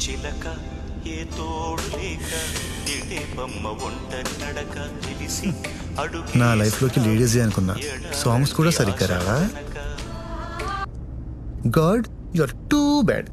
చిలక ఏ తోడు లేక నిడే బొమ్మ ఒంటరి నడక తెలిసి అడుగు నా లైఫ్ లోకి లేడీస్ అనుకున్నా సాంగ్స్ కూడా సరిగ్గా రావా God you are too bad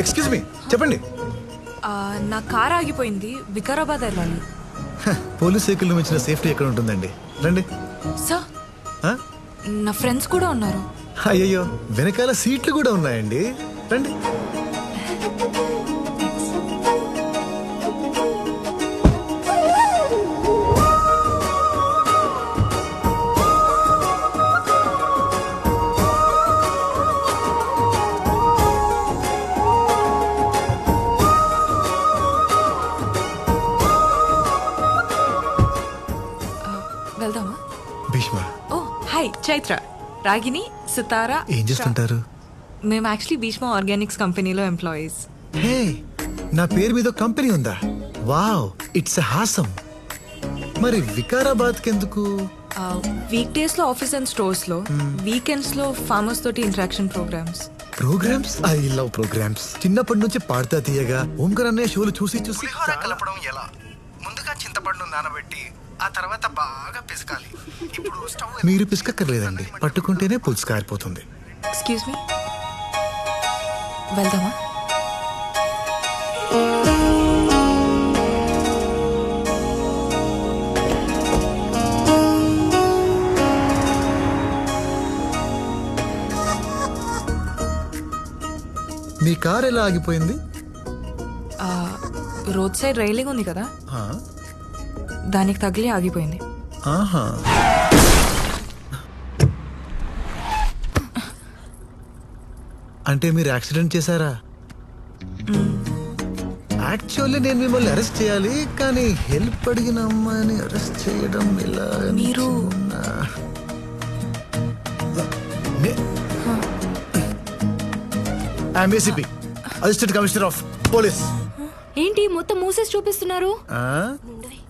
excuse me చెప్పండి నా కార్ ఆగిపోయింది వికారాబాద్ వెళ్ళాలి పోలీస్ వెహికల్ మించిన సేఫ్టీ ఎక్కడ ఉంటుందండి రండి సార్ నా ఫ్రెండ్స్ కూడా ఉన్నారు అయ్యయ్యో వెనకాల సీట్లు కూడా ఉన్నాయండి రండి వెళ్దామా భీష్మ ఓ హాయ్ చైత్ర రాగిని సితారా ఏం చేస్తుంటారు మేము యాక్చువల్లీ భీష్మ ఆర్గానిక్స్ కంపెనీలో ఎంప్లాయీస్ హే నా పేరు మీద కంపెనీ ఉందా వావ్ ఇట్స్ హాసమ్ మరి వికారాబాద్ కెందుకు వీక్ డేస్ లో ఆఫీస్ అండ్ స్టోర్స్ లో వీకెండ్స్ లో ఫార్మర్స్ తోటి interaction programmes I love programmes చిన్నప్పటి నుంచి పాడతా తీయగా ఓంకర్ అన్నయ్య షోలు చూసి చూసి కలపడం ఎలా ముందుగా చింతపండు నానబెట్టి ఆ తర్వాత బాగా పిసకాలి ఇప్పుడు స్టవ్ మీరు పిసకక్కర్లేదండి పట్టుకుంటేనే పులుసు కారిపోతుంది ఎక్స్క్యూజ్ మీ వెళ్దామా మీ కార్ ఎలా ఆగిపోయింది రోడ్ సైడ్ రైలింగ్ ఉంది కదా దానికి తగిలి ఆగిపోయింది ఆహా అంటే మీరు యాక్సిడెంట్ చేశారా యాక్చువల్లీ నేను మిమ్మల్ని అరెస్ట్ చేయాలి కానీ హెల్ప్ అడిగిన అమ్మాయిని అరెస్ట్ చేయడం ఎలా మీరు ACP assistant commissioner of police ఏంటి మొత్తం మూసేసి చూపిస్తున్నారు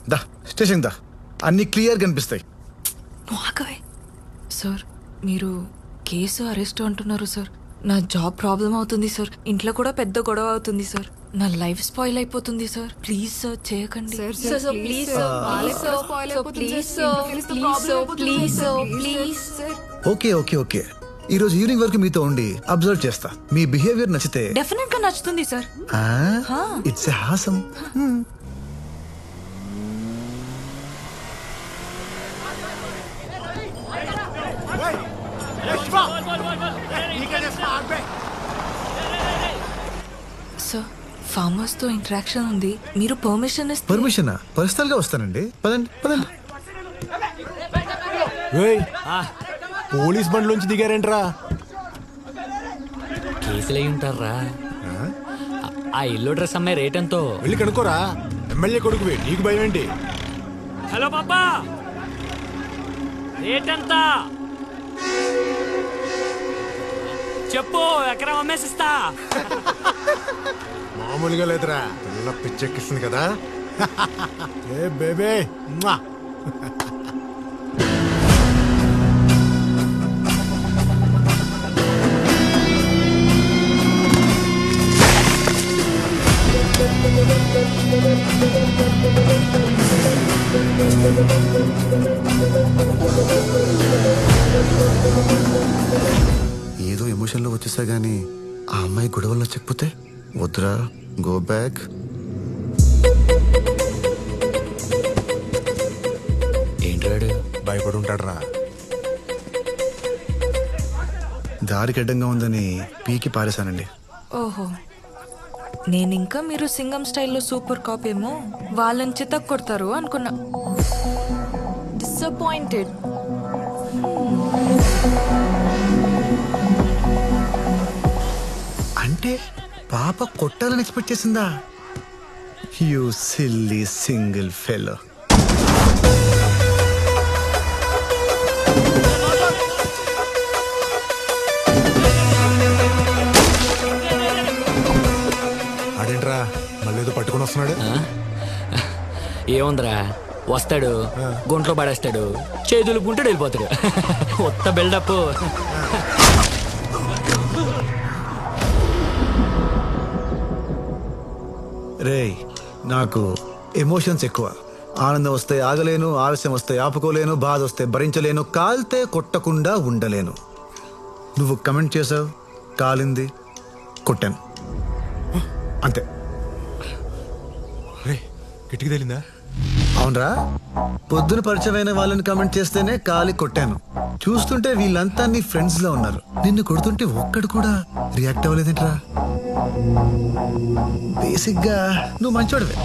దా స్టేషన్ దా అన్ని క్లియర్ కనిపిస్తాయి సార్ మీరు కేసు అరెస్ట్ అంటున్నారు సార్ నా జాబ్ ప్రాబ్లం అవుతుంది సార్ ఇంట్లో కూడా పెద్ద గొడవ అవుతుంది సార్ నా లైఫ్ స్పాయిల్ అయిపోతుంది సార్ ప్లీజ్ సార్ చేయకండి ఓకే ఓకే ఓకే ఈ రోజు ఈవినింగ్ వరకు మీతో ఉండి అబ్జర్వ్ చేస్తా మీ బిహేవియర్ నచ్చితే డెఫినెట్ గా నచ్చుతుంది sir it's awesome sir farmers తో ఇంటరాక్షన్ ఉంది మీరు పర్మిషన్ పర్మిషన్ పర్సనల్ గా వస్తానండి పదండి పదండి పోలీస్ బండ్లోంచి దిగారేంట్రా కేసులై ఉంటారా ఆ ఇల్లు డ్రెస్ అమ్మాయి రేట్ ఎంతో వెళ్ళి కనుక్కోరా ఎమ్మెల్యే కొడుకువే నీకు భయం ఏంటి హలో పాపా రేట్ ఎంత చెప్పు ఎకరం అమ్మేసిస్తా మామూలుగా లేదురా పిల్ల పిచ్చెక్కిస్తుంది కదా ఏ బేబే ఏదో ఎమోషన్ లో వచ్చేసా గానీ ఆ అమ్మాయి గొడవల్లో చెప్పితే వద్దురా గో బ్యాక్ ఏంటాడు భయపడి ఉంటాడురా దారికి అడ్డంగా ఉందని పీకి పారేశానండి ఓహో నేను ఇంకా మీరు సింగం స్టైల్లో సూపర్ కాప్ ఏమో వాళ్ళని చితక్ కొడతారు అనుకున్నా. డిసప్పాయింటెడ్. అంటే పాప కొట్టాలని ఎక్స్పెక్ట్ చేసిందా? You silly single fellow. అదేంట్రా మళ్ళీ ఏదో పట్టుకొని వస్తున్నాడు? ఏముందిరా, వస్తాడు, గుంట్లో పడేస్తాడు, చేతులు గుంటడు వెళ్ళిపోతాడు. కొత్త బిల్డప్. రేయ్, నాకు ఎమోషన్స్ ఎక్కువ. ఆనందం వస్తే ఆగలేను, ఆలస్యం వస్తే ఆపుకోలేను, బాధ వస్తే భరించలేను, కాలితే కొట్టకుండా ఉండలేను. నువ్వు కమెంట్ చేసావు, కాలింది, కొట్టాను, అంతే. రే కిటికీ తేలిందా? అవునరా, పొద్దున పరిచయమైన వాళ్ళని కమెంట్ చేస్తేనే కాలి కొట్టాను. చూస్తుంటే వీళ్ళంతా నీ ఫ్రెండ్స్ లో ఉన్నారు. నిన్ను కొడుతుంటే ఒక్కడు కూడా రియాక్ట్ అవ్వలేదేంట్రా? బేసిక్ గా నువ్వు మంచోడివే.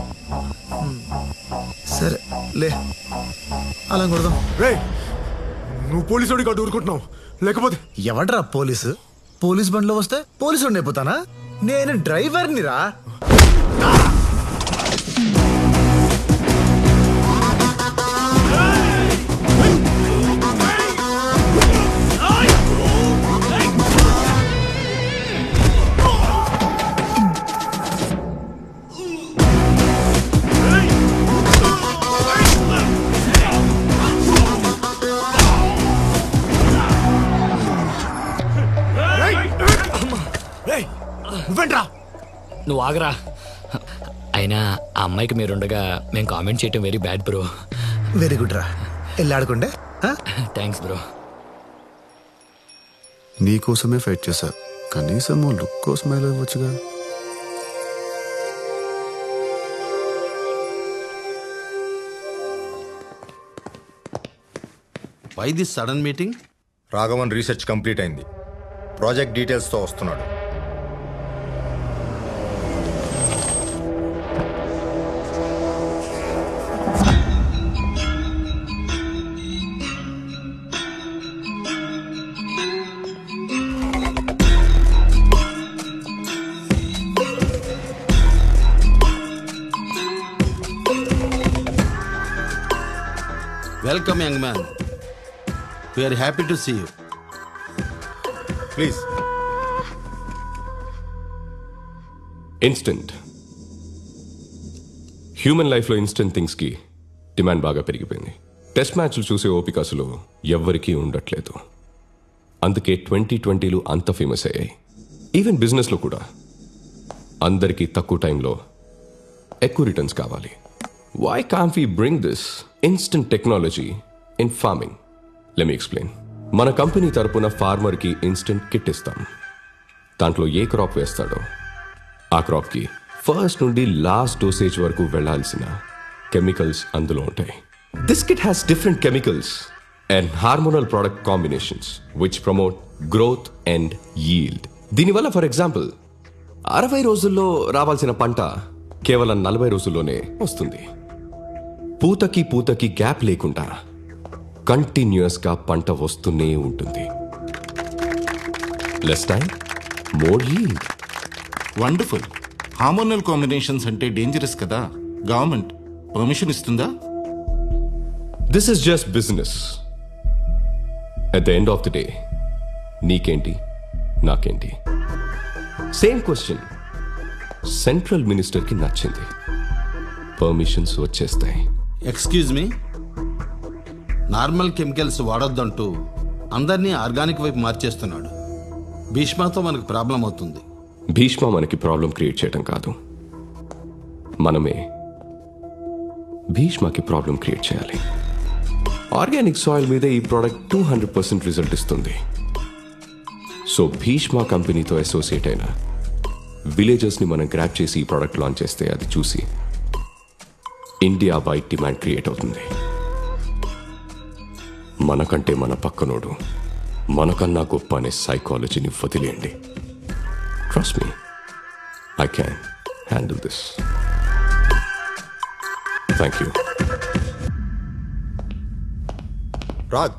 సరే లే, అలా కొడదాం. రే నువ్వు పోలీసుడికి అటు ఊరుకుంటున్నావు, లేకపోతే ఎవడ్రా పోలీసు? పోలీస్ బండ్లో వస్తే పోలీసు అయిపోతానా? నేను డ్రైవర్ని రా. నువ్వేంట్రా? నువ్వు ఆగరా. అయినా ఆ అమ్మాయికి మీరుండగా మేము కామెంట్ చేయటం very bad bro. Very good రా, వెళ్ళాడుకుండే. Thanks bro. నీకోసమే ఫైట్ చేశా, కనీసం లుక్ కోసమే ఇవ్వచ్చుగా. Why this sudden meeting? Raghavan research complete అయింది, ప్రాజెక్ట్ డీటెయిల్స్తో వస్తున్నాడు. Welcome, young man. We are happy to see you. Please. Instant human లైఫ్లో ఇన్స్టెంట్ థింగ్స్కి డిమాండ్ బాగా పెరిగిపోయింది. టెస్ట్ మ్యాచ్లు చూసే ఓపిక అసలు ఎవ్వరికీ ఉండట్లేదు. అందుకే 2020 అంత ఫేమస్ అయ్యాయి. ఈవెన్ బిజినెస్లో కూడా అందరికీ తక్కువ టైంలో ఎక్కువ రిటర్న్స్ కావాలి. Why can't we bring this instant technology in farming? Let me explain. మన కంపెనీ తరపున ఫార్మర్కి ఇన్స్టెంట్ కిట్ ఇస్తాం. దాంట్లో ఏ క్రాప్ వేస్తాడో ఆ క్రాప్కి ఫస్ట్ నుండి లాస్ట్ డోసేజ్ వరకు వెళ్లాల్సిన కెమికల్స్ అందులో ఉంటాయి. This kit has different chemicals and hormonal product combinations which promote growth and yield. దీనివల్ల ఫర్ ఎగ్జాంపుల్ 60 రోజుల్లో రావాల్సిన పంట కేవలం 40 రోజుల్లోనే వస్తుంది. పూతకి గ్యాప్ లేకుండా కంటిన్యూస్ గా పంట వస్తూనే ఉంటుంది. Less time, more yield. Wonderful. Hormonal combinations అంటే డేంజరస్ కదా, గవర్నమెంట్ పర్మిషన్ ఇస్తుందా? This is just business. At the end of the day నీకేంటి నాకేంటి? సేమ్ క్వశ్చన్ సెంట్రల్ మినిస్టర్కి నచ్చింది, పర్మిషన్స్ వచ్చేస్తాయి. ఎక్స్క్యూజ్ మీ, నార్మల్ కెమికల్స్ వాడొద్దంటూ అందరినీ ఆర్గానిక్ వైపు మార్చేస్తున్నాడు. భీష్మతో మనకు ప్రాబ్లం అవుతుంది. భీష్మ మనకి ప్రాబ్లం క్రియేట్ చేయడం కాదు, మనమే భీష్మకి ప్రాబ్లం క్రియేట్ చేయాలి. ఆర్గానిక్ సాయిల్ మీద ఈ ప్రోడక్ట్ 200% రిజల్ట్ ఇస్తుంది. సో భీష్మ కంపెనీతో అసోసియేట్ అయిన విలేజర్స్ని మనం గ్రాప్ చేసి ఈ ప్రోడక్ట్ లాంచ్ చేస్తే అది చూసి ఇండియా వైడ్ డిమాండ్ క్రియేట్ అవుతుంది. మనకంటే మన పక్కనోడు మనకన్నా గొప్ప అనే సైకాలజీని వదిలేయండి. Trust me, I can. Handle this. Thank you. Rag,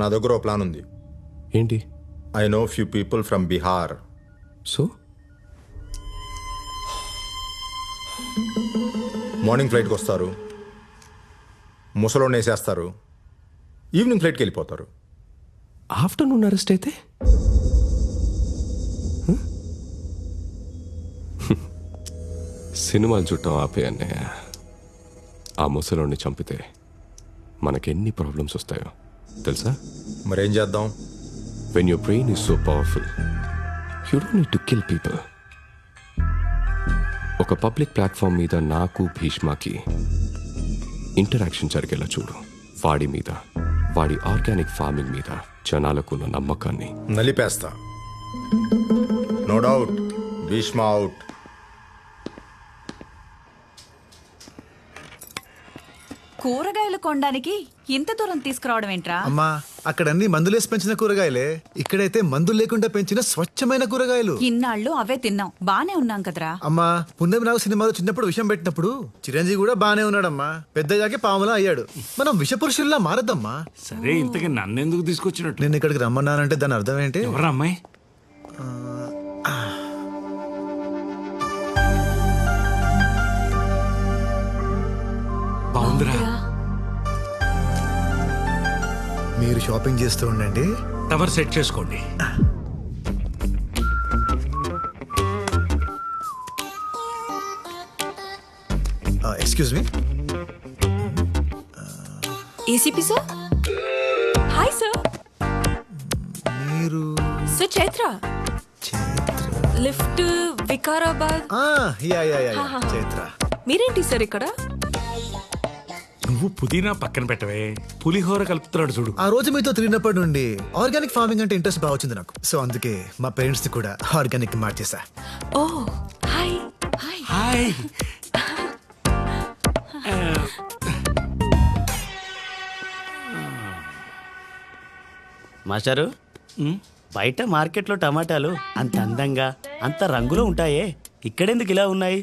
నా దగ్గర ఓ ప్లాన్ ఉంది. ఏంటి? I know few people from Bihar. So morning ఫ్లైట్కి వస్తారు, ముసలోని వేసేస్తారు, ఈవినింగ్ ఫ్లైట్కి వెళ్ళిపోతారు. ఆఫ్టర్నూన్ అరెస్ట్ అయితే సినిమాలు చుట్టం ఆపే అన్నయ్య. ఆ ముసలోని చంపితే మనకెన్ని ప్రాబ్లమ్స్ వస్తాయో తెలుసా? మరేం చేద్దాం? When your brain is so powerful you don't need to kill people. ఒక పబ్లిక్ ప్లాట్ఫామ్ మీద నాకు భీష్మాకి ఇంటరాక్షన్ జరిగేలా చూడు. వాడి మీద, వాడి ఆర్గానిక్ ఫార్మింగ్ మీద జనాలకున్న నమ్మకాన్ని నలిపేస్తా. No doubt, Bhishma out. కూరగాయలు కొనడానికి ఇంత దూరం తీసుకురావడం ఏంట్రా? అమ్మా, అక్కడ అన్ని మందులేసి పెంచిన కూరగాయలే, ఇక్కడైతే మందులు లేకుండా పెంచిన స్వచ్ఛమైన కూరగాయలు. ఇన్నాళ్ళు అవే తిన్నాం, బానే ఉన్నాం కదరా. అమ్మా, పున్నమి నాగు సినిమాలో చిన్నప్పుడు విషం పెట్టినప్పుడు చిరంజీవి కూడా బానే ఉన్నాడమ్మా. పెద్దయ్యాకే పాములా అయ్యాడు. మనం విషపురుషుల్లా మారద్దమ్మా. సరే, ఇంతకీ నన్నెందుకు తీసుకొచ్చినట్టు? నేను ఇక్కడికి రమ్మన్నానంటే దాని అర్థం ఏంటి? ఎవరా అమ్మాయి? బాగుందిరా. మీరు షాపింగ్ చేస్తూ ఉండండి, టవర్ సెట్ చేసుకోండి. Excuse me. ACP sir. Hi sir. మీరు సార్ చైత్ర. లిఫ్ట్ వికారాబాద్. చైత్ర. మీరేంటి సార్ ఇక్కడ? నువ్వు పుదీనా పక్కన పెట్టవే, పులిహోర కలుపుతున్నాడు చూడు. ఆ రోజు మీతో తిరిగినప్పటి నుండి ఆర్గానిక్ ఫార్మింగ్ అంటే ఇంట్రెస్ట్ బాగా వచ్చింది నాకు. సో అందుకే మా పేరెంట్స్ ని కూడా ఆర్గానిక్ మార్చేసా. ఓ హాయ్. హాయ్. హాయ్. మాస్టారు, బయట మార్కెట్లో టమాటాలు అంత అందంగా అంత రంగులో ఉంటాయే, ఇక్కడెందుకు ఇలా ఉన్నాయి?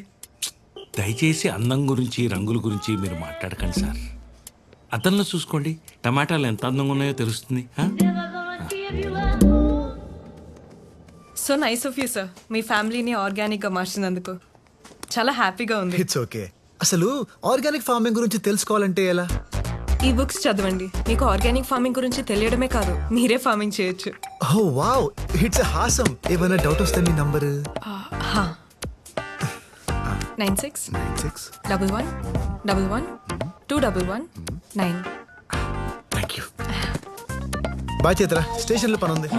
దయచేసి అందం గురించి రంగుల గురించి మీరు మాట్లాడకండి సార్. అద్దంలో చూసుకోండి, టమాటాలు ఎంత అందంగా ఉన్నాయో తెలుస్తుంది. So nice of you sir, మీ ఫ్యామిలీని ఆర్గానిక్ గా మార్చినందుకు చాలా హ్యాపీగా ఉంది. It's okay. అసలు ఆర్గానిక్ ఫార్మింగ్ గురించి తెలుసుకోవాలంటే ఎలా? ఈ బుక్స్ చదవండి, మీకు ఆర్గానిక్ ఫార్మింగ్ గురించి తెలియడమే కాదు, మీరే ఫార్మింగ్ చేయొచ్చు. Oh wow, it's awesome. ఏమైనా డౌట్ వస్తే మీ number 9611112119. Thank you. Bye Chaitra, station లో పని ఉంది.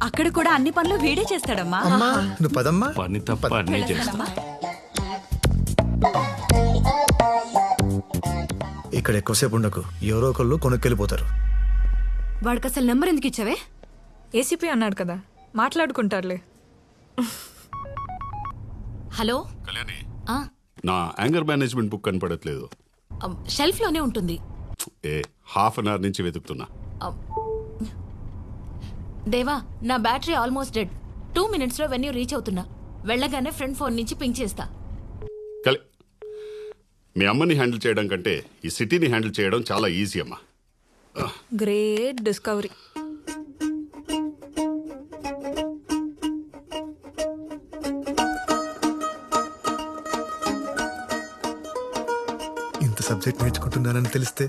అక్కడ కూడా అన్ని పనులు వీడే చేస్తాడమ్మా. అమ్మా నువ్వు పదమ్మా. పని తప్ప అన్నీ చేస్తా. ఇక్కడ ఎక్కువసేపు ఉండకు, ఎవరో ఒకళ్ళు కొనుక్కెళ్ళిపోతారు. వాడికి అసలు నెంబర్ ఎందుకు ఇచ్చావే? ఏసీపీ అన్నాడు కదా, మాట్లాడుకుంటారులే. హలో కళ్యాణి, ఆ, నా యాంగర్ మేనేజ్మెంట్ బుక్ కనపడట్లేదు. షెల్ఫ్ లోనే ఉంటుంది. హాఫ్ అన్ అవర్ నుంచి వెతుకుతున్నా. దేవా, నా బ్యాటరీ ఆల్మోస్ట్ డెడ్. 2 minutes లో వెన్యూ రీచ్ అవుతున్నా. వెళ్ళగానే ఫ్రెండ్ ఫోన్ నుంచి పింక్ చేస్తా. మీ అమ్మని హ్యాండిల్ చేయడం కంటే ఈ సిటీని హ్యాండిల్ చేయడం చాలా ఈజీ అమ్మా. Great discovery. ఇంత సబ్జెక్ట్ నేర్చుకుంటున్నానని తెలిస్తే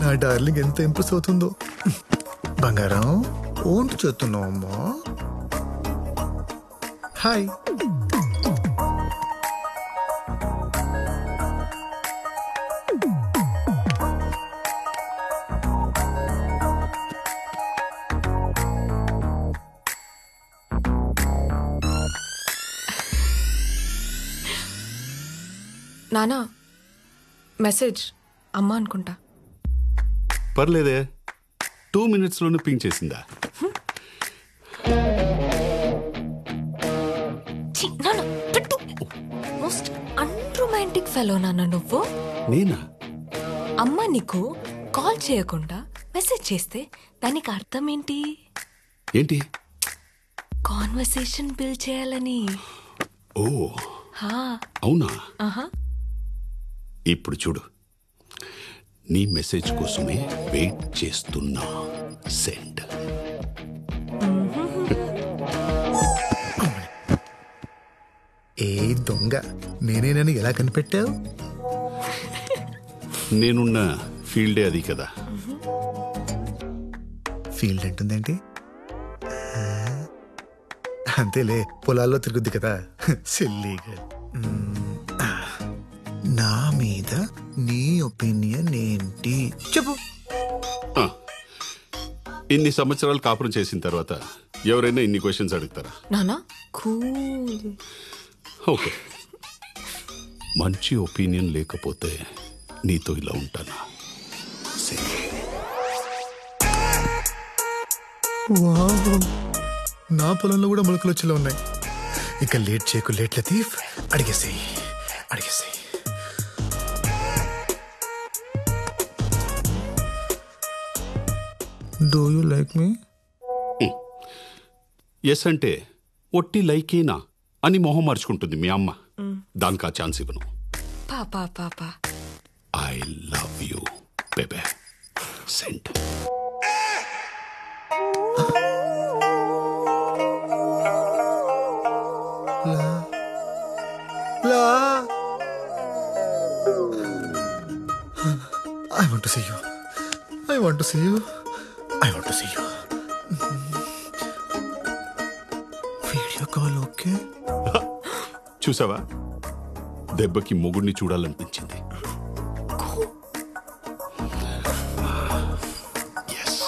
నా డార్లింగ్ ఎంత ఇంప్రెస్ అవుతుందో. బంగారం ఓంటు చేస్తున్నావు అమ్మా. హాయ్. నానా, మెసేజ్ అమ్మా అనుకుంటా. పర్లేదే, 2 minutes లోనే పింక్ చేసిందా? మోస్ట్ అన్రొమాంటిక్ ఫెలో నాన్న నువ్వు. నేనా? అమ్మ నీకు కాల్ చేయకుండా మెసేజ్ చేస్తే దానికి అర్థం ఏంటి? ఏంటి? కాన్వర్సేషన్ బిల్డ్ చేయాలని. ఓ హా. అవునా? ఆహా. ఇప్పుడు చూడు, నీ మెసేజ్ కోసమే వెయిట్ చేస్తున్నా. సెండ్. ఏ దొంగ, నేనేనని ఎలా కనిపెట్టావు? నేనున్న ఫీల్డే అది కదా. ఫీల్డ్ అంటుందేంటి? అంతేలే, పొలాల్లో తిరుగుద్ది కదా. సిల్లీగా. నా మీద నీ ఒపీనియన్ ఏంటి చెప్పు. ఇన్ని సంవత్సరాలు కాపురం చేసిన తర్వాత ఎవరైనా ఇన్ని క్వశ్చన్స్ అడుగుతారా? నానా కూల్. ఓకే, మంచి ఒపీనియన్ లేకపోతే నీతో ఇలా ఉంటానా? వావ్, నా పొలంలో కూడా మొలకలు వచ్చేలా ఉన్నాయి. ఇక లేట్ చేయకు, లేట్ లతీఫ్, అడిగేసేయి అడిగేసేయి. Do you like me? Yes అంటే ఒట్టి లైకేనా అని మొహం మార్చుకుంటుంది మీ అమ్మ. దానికి ఆ ఛాన్స్ ఇవ్వను. పాపా పాపా. I love you baby. Send. I want to see you. I want to see you. I want to see you. Video call okay? చూసావా, దెబ్బకి మొగుడిని చూడాలనిపించింది. Yes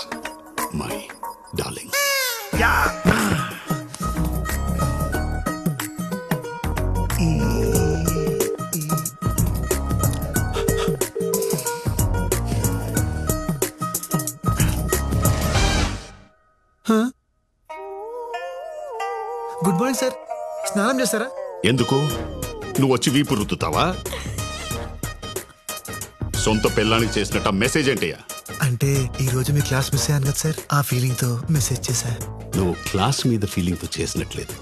my darling. Good morning sir. స్నానం చేస్తారా? ఎందుకు? నువ్వు వచ్చి వీపు రుద్దుతావా? సొంత పిల్లానికి చేసినట్టు మెసేజ్ ఏంటయ్యా? అంటే ఈ రోజు మీ క్లాస్ మిస్ అయ్యాను కదా సార్, ఆ ఫీలింగ్ తో మెసేజ్ చేశా. నువ్వు క్లాస్ మీద ఫీలింగ్ తో చేసినట్లేదు,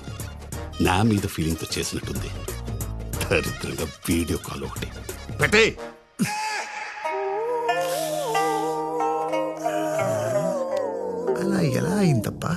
నా మీద ఫీలింగ్ తో చేసినట్టుంది. దరిద్రంగా వీడియో కాల్ ఒకటి పెట్టే. అలా ఎలా అయిందప్పా?